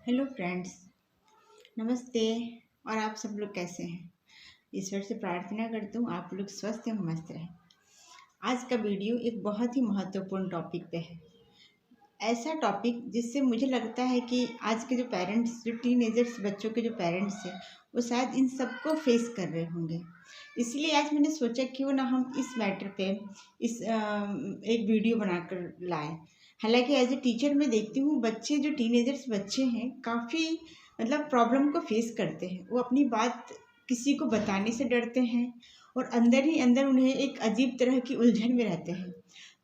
Hello friends, नमस्ते। और आप सब लोग कैसे हैं? ईश्वर से प्रार्थना करता हूँ आप लोग स्वस्थ एवं मस्त रहें। आज का वीडियो एक बहुत ही महत्वपूर्ण टॉपिक पे है। ऐसा टॉपिक जिससे मुझे लगता है कि आज के जो पेरेंट्स, जो टीनेजर्स बच्चों के जो पेरेंट्स हैं, वो शायद इन सबको फेस कर रहे होंगे। इसलिए आज मैंने सोचा क्यों ना हम इस मैटर पे एक वीडियो बनाकर लाएं। हालांकि एज ए टीचर मैं देखती हूँ बच्चे, जो टीनेजर्स बच्चे हैं, काफ़ी मतलब प्रॉब्लम को फेस करते हैं। वो अपनी बात किसी को बताने से डरते हैं और अंदर ही अंदर उन्हें एक अजीब तरह की उलझन में रहते हैं।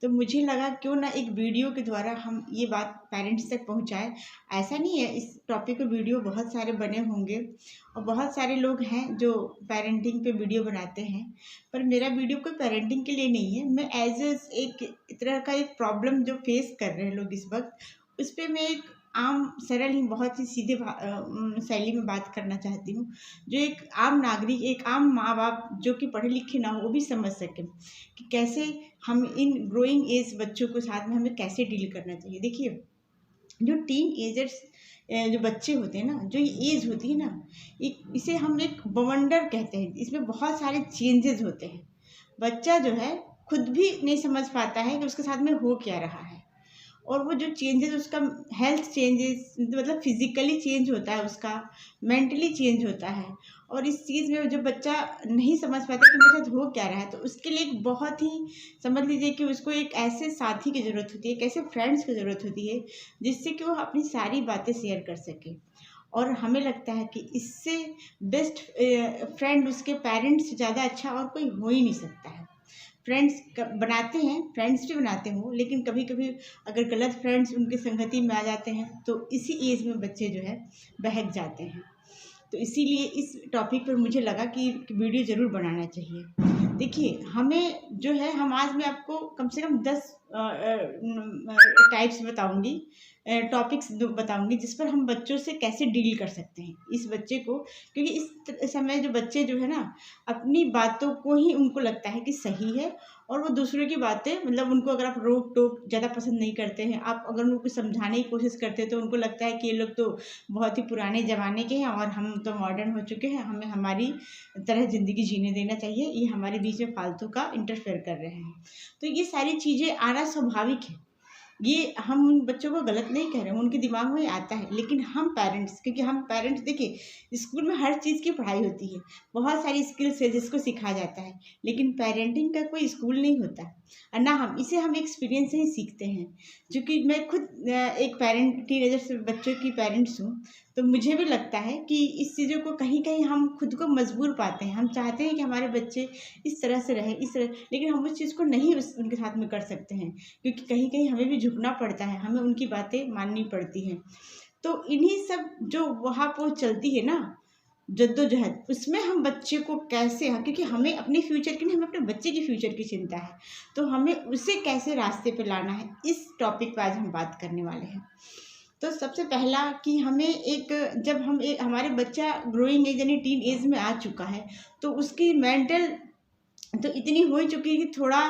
तो मुझे लगा क्यों ना एक वीडियो के द्वारा हम ये बात पेरेंट्स तक पहुंचाएं। ऐसा नहीं है, इस टॉपिक पे वीडियो बहुत सारे बने होंगे और बहुत सारे लोग हैं जो पेरेंटिंग पे वीडियो बनाते हैं, पर मेरा वीडियो कोई पेरेंटिंग के लिए नहीं है। मैं एज एक तरह का एक प्रॉब्लम जो फेस कर रहे हैं लोग इस वक्त, उस पर मैं एक आम सरल ही बहुत ही सीधे शैली में बात करना चाहती हूँ, जो एक आम नागरिक, एक आम माँ बाप जो कि पढ़े लिखे ना हो वो भी समझ सके कि कैसे हम इन ग्रोइंग एज बच्चों के साथ में हमें कैसे डील करना चाहिए। देखिए, जो टीन एजर्स, जो बच्चे होते हैं ना, जो ये एज होती है ना, इसे हम एक बवंडर कहते हैं। इसमें बहुत सारे चेंजेस होते हैं। बच्चा जो है खुद भी नहीं समझ पाता है कि उसके साथ में हो क्या रहा है। और वो जो चेंजेस, उसका हेल्थ चेंजेस, मतलब फिजिकली चेंज होता है, उसका मेंटली चेंज होता है। और इस चीज़ में जो बच्चा नहीं समझ पाता कि मेरे साथ हो क्या रहा है, तो उसके लिए एक बहुत ही, समझ लीजिए कि उसको एक ऐसे साथी की ज़रूरत होती है, एक ऐसे फ्रेंड्स की ज़रूरत होती है जिससे कि वो अपनी सारी बातें शेयर कर सके। और हमें लगता है कि इससे बेस्ट फ्रेंड उसके पेरेंट्स से ज़्यादा अच्छा और कोई हो ही नहीं सकता है। फ्रेंड्स बनाते हैं, फ्रेंड्स भी बनाते हो, लेकिन कभी कभी अगर गलत फ्रेंड्स उनकी संगति में आ जाते हैं तो इसी एज में बच्चे जो है बहक जाते हैं। तो इसीलिए इस टॉपिक पर मुझे लगा कि वीडियो ज़रूर बनाना चाहिए। देखिए, हमें जो है, हम आज मैं आपको कम से कम 10 टाइप्स बताऊंगी, टॉपिक्स बताऊंगी जिस पर हम बच्चों से कैसे डील कर सकते हैं इस बच्चे को। क्योंकि इस समय जो बच्चे जो है ना, अपनी बातों को ही उनको लगता है कि सही है, और वो दूसरों की बातें, मतलब उनको अगर आप रोक टोक ज़्यादा पसंद नहीं करते हैं, आप अगर उनको समझाने की कोशिश करते हैं तो उनको लगता है कि ये लोग तो बहुत ही पुराने ज़माने के हैं और हम तो मॉडर्न हो चुके हैं, हमें हमारी तरह ज़िंदगी जीने देना चाहिए, ये हमारे बीच में फालतू का इंटरफेयर कर रहे हैं। तो ये सारी चीज़ें आना स्वाभाविक है। ये हम उन बच्चों को गलत नहीं कह रहे हैं, उनके दिमाग में आता है। लेकिन हम पेरेंट्स, क्योंकि हम पेरेंट्स, देखिए, स्कूल में हर चीज़ की पढ़ाई होती है, बहुत सारी स्किल्स है जिसको सिखाया जाता है, लेकिन पेरेंटिंग का कोई स्कूल नहीं होता। और ना हम एक्सपीरियंस से ही सीखते हैं। क्योंकि मैं खुद एक पेरेंट, टीनेजर से बच्चों की पेरेंट्स हूँ, तो मुझे भी लगता है कि इस चीज़ों को कहीं कहीं हम खुद को मजबूर पाते हैं। हम चाहते हैं कि हमारे बच्चे इस तरह से रहें, इस तरह, लेकिन हम उस चीज़ को नहीं उनके साथ में कर सकते हैं, क्योंकि कहीं कहीं हमें भी झुकना पड़ता है, हमें उनकी बातें माननी पड़ती हैं। तो इन्हीं सब जो वहाँ पर चलती है ना जद्दोजहद, उसमें हम बच्चे को कैसे, हाँ, क्योंकि हमें अपने फ्यूचर की नहीं, हमें अपने बच्चे की फ्यूचर की चिंता है, तो हमें उसे कैसे रास्ते पे लाना है, इस टॉपिक पर आज हम बात करने वाले हैं। तो सबसे पहला कि हमें जब हम हमारे बच्चा ग्रोइंग एज यानी टीन एज में आ चुका है, तो उसकी मेंटल तो इतनी हो ही चुकी है कि थोड़ा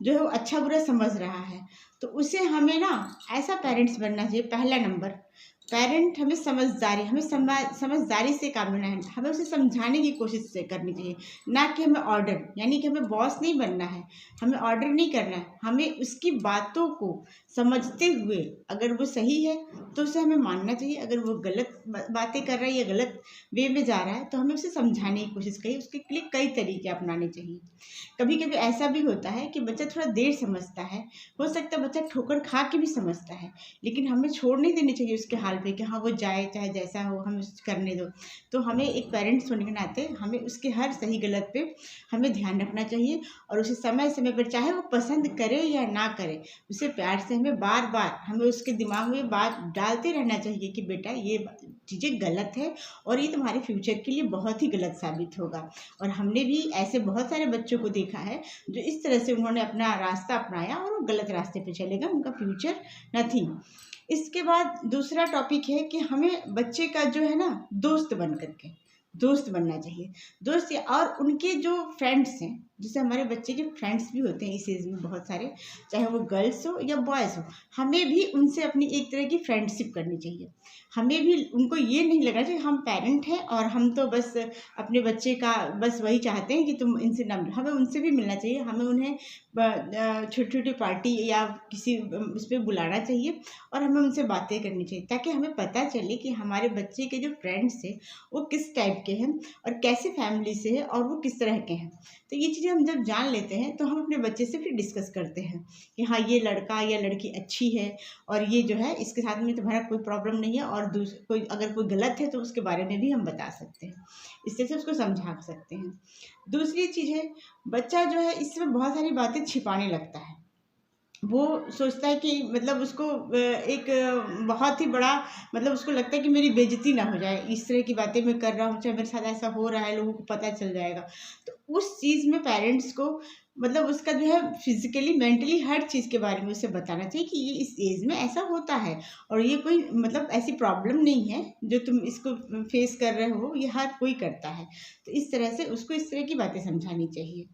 जो है वो अच्छा बुरा समझ रहा है। तो उसे हमें ना ऐसा पेरेंट्स बनना चाहिए। पहला नंबर, पेरेंट हमें समझदारी से काम लेना है, हमें उसे समझाने की कोशिश से करनी चाहिए, ना कि हमें ऑर्डर, यानी कि हमें बॉस नहीं बनना है, हमें ऑर्डर नहीं करना है। हमें उसकी बातों को समझते हुए, अगर वो सही है तो उसे हमें मानना चाहिए, अगर वो गलत बातें कर रहा है या गलत वे में जा रहा है तो हमें उसे समझाने की कोशिश करिए। उसके लिए कई तरीके अपनाने चाहिए। कभी कभी ऐसा भी होता है कि बच्चा थोड़ा देर समझता है, हो सकता है बच्चा ठोकर खा के भी समझता है, लेकिन हमें छोड़ नहीं देनी चाहिए उसके हाल पे कि हाँ वो जाए, चाहे जैसा हो, हम करने दो। तो हमें एक पेरेंट्स होने के नाते हमें उसके हर सही गलत पे हमें ध्यान रखना चाहिए, और उसे समय समय पर, चाहे वो पसंद करे या ना करे, उसे प्यार से हमें बार बार हमें उसके दिमाग में बात डालते रहना चाहिए कि बेटा ये चीज़ें गलत है और ये तुम्हारे फ्यूचर के लिए बहुत ही गलत साबित होगा। और हमने भी ऐसे बहुत सारे बच्चों को देखा है जो इस तरह से उन्होंने अपना रास्ता अपनाया और वो गलत रास्ते पे चले गए, उनका फ्यूचर नथिंग। इसके बाद दूसरा टॉपिक है कि हमें बच्चे का जो है ना दोस्त बन करके दोस्त बनना चाहिए। दोस्त और उनके जो फ्रेंड्स हैं, जैसे हमारे बच्चे के फ्रेंड्स भी होते हैं इस एज में बहुत सारे, चाहे वो गर्ल्स हो या बॉयज़ हो, हमें भी उनसे अपनी एक तरह की फ्रेंडशिप करनी चाहिए। हमें भी उनको ये नहीं लगना चाहिए हम पेरेंट हैं और हम तो बस अपने बच्चे का बस वही चाहते हैं कि तुम इनसे ना मिलो, हमें उनसे भी मिलना चाहिए। हमें उन्हें छोटी-छोटी पार्टी या किसी उस पे बुलाना चाहिए और हमें उनसे बातें करनी चाहिए, ताकि हमें पता चले कि हमारे बच्चे के जो फ्रेंड्स हैं, वो किस टाइप के हैं और कैसे फैमिली से हैं और वो किस तरह के हैं। तो ये चीज़ें हम जब जान लेते हैं, तो हम अपने बच्चे से फिर डिस्कस करते हैं कि हाँ, ये लड़का या लड़की अच्छी है और ये जो है इसके साथ में तुम्हारा कोई प्रॉब्लम नहीं है, और कोई अगर कोई गलत है तो उसके बारे में भी हम बता सकते हैं। इस तरह से उसको समझा सकते हैं। दूसरी चीज़ है, बच्चा जो है इसमें बहुत सारी बातें छिपाने लगता है। वो सोचता है कि मतलब उसको एक बहुत ही बड़ा, मतलब उसको लगता है कि मेरी बेइज़्ज़ती ना हो जाए, इस तरह की बातें मैं कर रहा हूँ, चाहे मेरे साथ ऐसा हो रहा है, लोगों को पता चल जाएगा। तो उस चीज़ में पेरेंट्स को मतलब उसका जो है फिज़िकली, मेंटली हर चीज़ के बारे में उसे बताना चाहिए कि ये इस एज में ऐसा होता है और ये कोई मतलब ऐसी प्रॉब्लम नहीं है, जो तुम इसको फेस कर रहे हो, ये हर कोई करता है। तो इस तरह से उसको इस तरह की बातें समझानी चाहिए।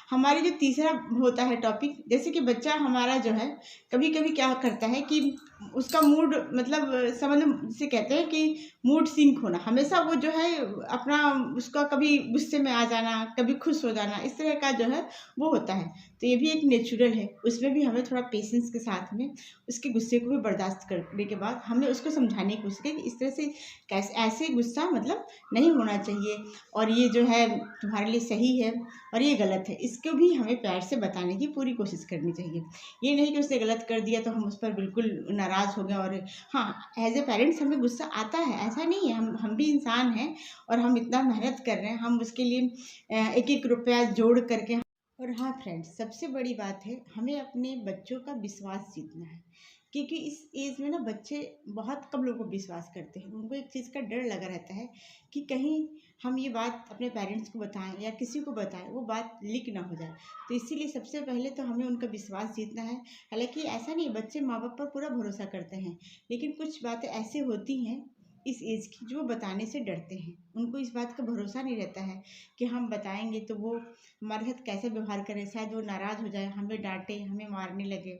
हमारे जो तीसरा होता है टॉपिक, जैसे कि बच्चा हमारा जो है कभी-कभी क्या करता है कि उसका मूड मतलब समझ लो, जिसे कहते हैं कि मूड सिंक होना, हमेशा वो जो है अपना उसका कभी गुस्से में आ जाना, कभी खुश हो जाना, इस तरह का जो है वो होता है। तो ये भी एक नेचुरल है, उसमें भी हमें थोड़ा पेशेंस के साथ में उसके गुस्से को भी बर्दाश्त करने के बाद हमें उसको समझाने की कोशिश करें कि इस तरह से कैसे ऐसे गुस्सा मतलब नहीं होना चाहिए, और ये जो है तुम्हारे लिए सही है और ये गलत है, इसको भी हमें प्यार से बताने की पूरी कोशिश करनी चाहिए। ये नहीं कि उसने गलत कर दिया तो हम उस पर बिल्कुल नाराज़ हो गए। और हाँ, एज़ ए पेरेंट्स हमें गुस्सा आता है, ऐसा नहीं है, हम भी इंसान हैं और हम इतना मेहनत कर रहे हैं, हम उसके लिए एक-एक रुपया जोड़ करके। और हाँ फ्रेंड्स, सबसे बड़ी बात है, हमें अपने बच्चों का विश्वास जीतना है, क्योंकि इस एज में ना बच्चे बहुत कम लोगों को विश्वास करते हैं। उनको एक चीज़ का डर लगा रहता है कि कहीं हम ये बात अपने पेरेंट्स को बताएं या किसी को बताएं, वो बात लीक ना हो जाए। तो इसीलिए सबसे पहले तो हमें उनका विश्वास जीतना है। हालांकि ऐसा नहीं, बच्चे माँ बाप पर पूरा भरोसा करते हैं, लेकिन कुछ बातें ऐसी होती हैं इस एज की जो वो बताने से डरते हैं। उनको इस बात का भरोसा नहीं रहता है कि हम बताएंगे तो वो हमारे साथ कैसे व्यवहार करें, शायद वो नाराज़ हो जाए, हमें डांटे, हमें मारने लगे।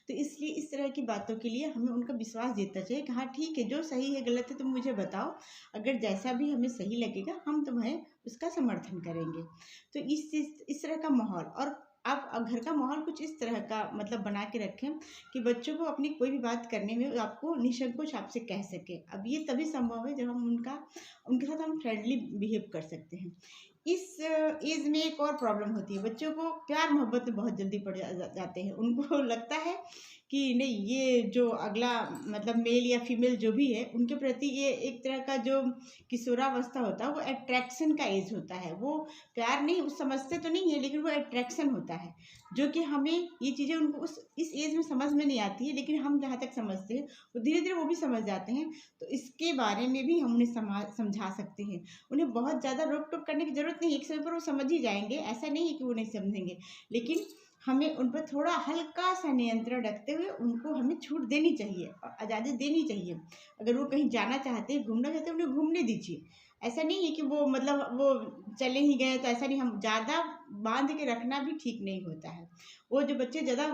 तो इसलिए इस तरह की बातों के लिए हमें उनका विश्वास जीतना चाहिए कि हाँ ठीक है, जो सही है गलत है तुम मुझे बताओ, अगर जैसा भी हमें सही लगेगा हम तुम्हें उसका समर्थन करेंगे। तो इस तरह का माहौल, और आप घर का माहौल कुछ इस तरह का मतलब बना के रखें कि बच्चों को अपनी कोई भी बात करने में आपको निसंकोच आपसे कह सके। अब ये तभी संभव है जब हम उनके साथ हम फ्रेंडली बिहेव कर सकते हैं। इस एज में एक और प्रॉब्लम होती है, बच्चों को प्यार मोहब्बत में बहुत जल्दी जाते हैं। उनको लगता है कि नहीं, ये जो अगला मतलब मेल या फीमेल जो भी है, उनके प्रति ये एक तरह का जो किशोरावस्था होता है, वो अट्रैक्शन का एज होता है। वो प्यार नहीं, वो समझते तो नहीं है, लेकिन वो अट्रैक्शन होता है, जो कि हमें ये चीज़ें उनको इस एज में समझ में नहीं आती है, लेकिन हम जहाँ तक समझते हैं वो धीरे धीरे वो भी समझ जाते हैं। तो इसके बारे में भी हम उन्हें समझा सकते हैं। उन्हें बहुत ज़्यादा रोक टोक करने की ज़रूरत नहीं है, एक समय पर वो समझ ही जाएंगे, ऐसा नहीं है कि वो नहीं समझेंगे, लेकिन हमें उन पर थोड़ा हल्का सा नियंत्रण रखते हुए उनको हमें छूट देनी चाहिए और आज़ादी देनी चाहिए। अगर वो कहीं जाना चाहते हैं, घूमना चाहते हैं, उन्हें घूमने दीजिए। ऐसा नहीं है कि वो मतलब वो चले ही गए, तो ऐसा नहीं, हम ज़्यादा बांध के रखना भी ठीक नहीं होता है। वो जो बच्चे ज़्यादा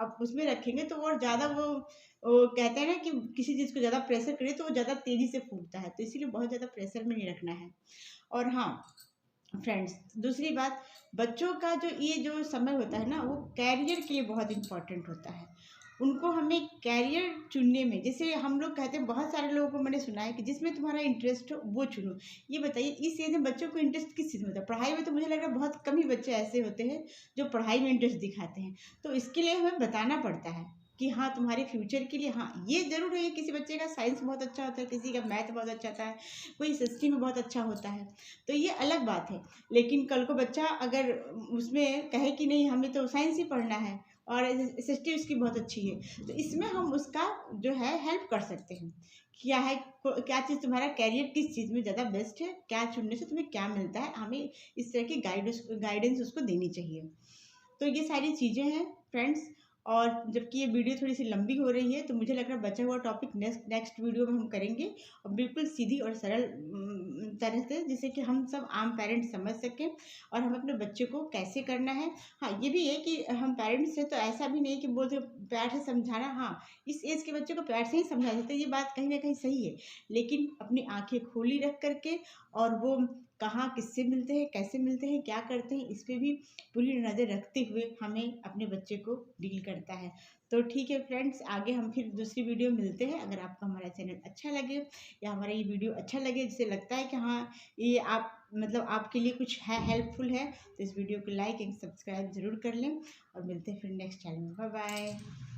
आप उसमें रखेंगे तो और ज़्यादा वो कहते हैं ना कि किसी चीज़ को ज़्यादा प्रेशर करें तो वो ज़्यादा तेज़ी से फूटता है, तो इसीलिए बहुत ज़्यादा प्रेशर में नहीं रखना है। और हाँ फ्रेंड्स, दूसरी बात, बच्चों का जो ये जो समय होता है ना, वो कैरियर के लिए बहुत इम्पोर्टेंट होता है। उनको हमें कैरियर चुनने में, जैसे हम लोग कहते हैं, बहुत सारे लोगों को मैंने सुना है कि जिसमें तुम्हारा इंटरेस्ट हो वो चुनो। ये बताइए, इस एज में बच्चों को इंटरेस्ट किस चीज़ में होता है? पढ़ाई में तो मुझे लग रहा है बहुत कम ही बच्चे ऐसे होते हैं जो पढ़ाई में इंटरेस्ट दिखाते हैं। तो इसके लिए हमें बताना पड़ता है कि हाँ, तुम्हारे फ्यूचर के लिए, हाँ ये ज़रूर है, किसी बच्चे का साइंस बहुत अच्छा होता है, किसी का मैथ बहुत अच्छा होता है, कोई एसएसटी में बहुत अच्छा होता है, तो ये अलग बात है। लेकिन कल को बच्चा अगर उसमें कहे कि नहीं, हमें तो साइंस ही पढ़ना है और एसएसटी उसकी बहुत अच्छी है, तो इसमें हम उसका जो है हेल्प कर सकते हैं। क्या है, क्या चीज़ तुम्हारा कैरियर किस चीज़ में ज़्यादा बेस्ट है, क्या चुनने से तुम्हें क्या मिलता है, हमें इस तरह की गाइडेंस उसको देनी चाहिए। तो ये सारी चीज़ें हैं फ्रेंड्स। और जबकि ये वीडियो थोड़ी सी लंबी हो रही है, तो मुझे लग रहा है बचा हुआ टॉपिक नेक्स्ट वीडियो में हम करेंगे, और बिल्कुल सीधी और सरल तरह से, जिससे कि हम सब आम पेरेंट्स समझ सकें और हम अपने बच्चे को कैसे करना है। हाँ, ये भी है कि हम पेरेंट्स हैं तो ऐसा भी नहीं कि बोलते प्यार से समझाना, हाँ, इस एज के बच्चे को प्यार से ही समझा सकते हैं, ये बात कहीं ना कहीं सही है, लेकिन अपनी आंखें खोली रख करके, और वो कहाँ किससे मिलते हैं, कैसे मिलते हैं, क्या करते हैं, इस पे भी पूरी नज़र रखते हुए हमें अपने बच्चे को डील करता है। तो ठीक है फ्रेंड्स, आगे हम फिर दूसरी वीडियो मिलते हैं। अगर आपको हमारा चैनल अच्छा लगे या हमारा ये वीडियो अच्छा लगे, जिससे लगता है कि हाँ ये आप मतलब आपके लिए कुछ है, हेल्पफुल है, तो इस वीडियो को लाइक एंड सब्सक्राइब ज़रूर कर लें, और मिलते हैं फिर नेक्स्ट चैनल में। Bye bye.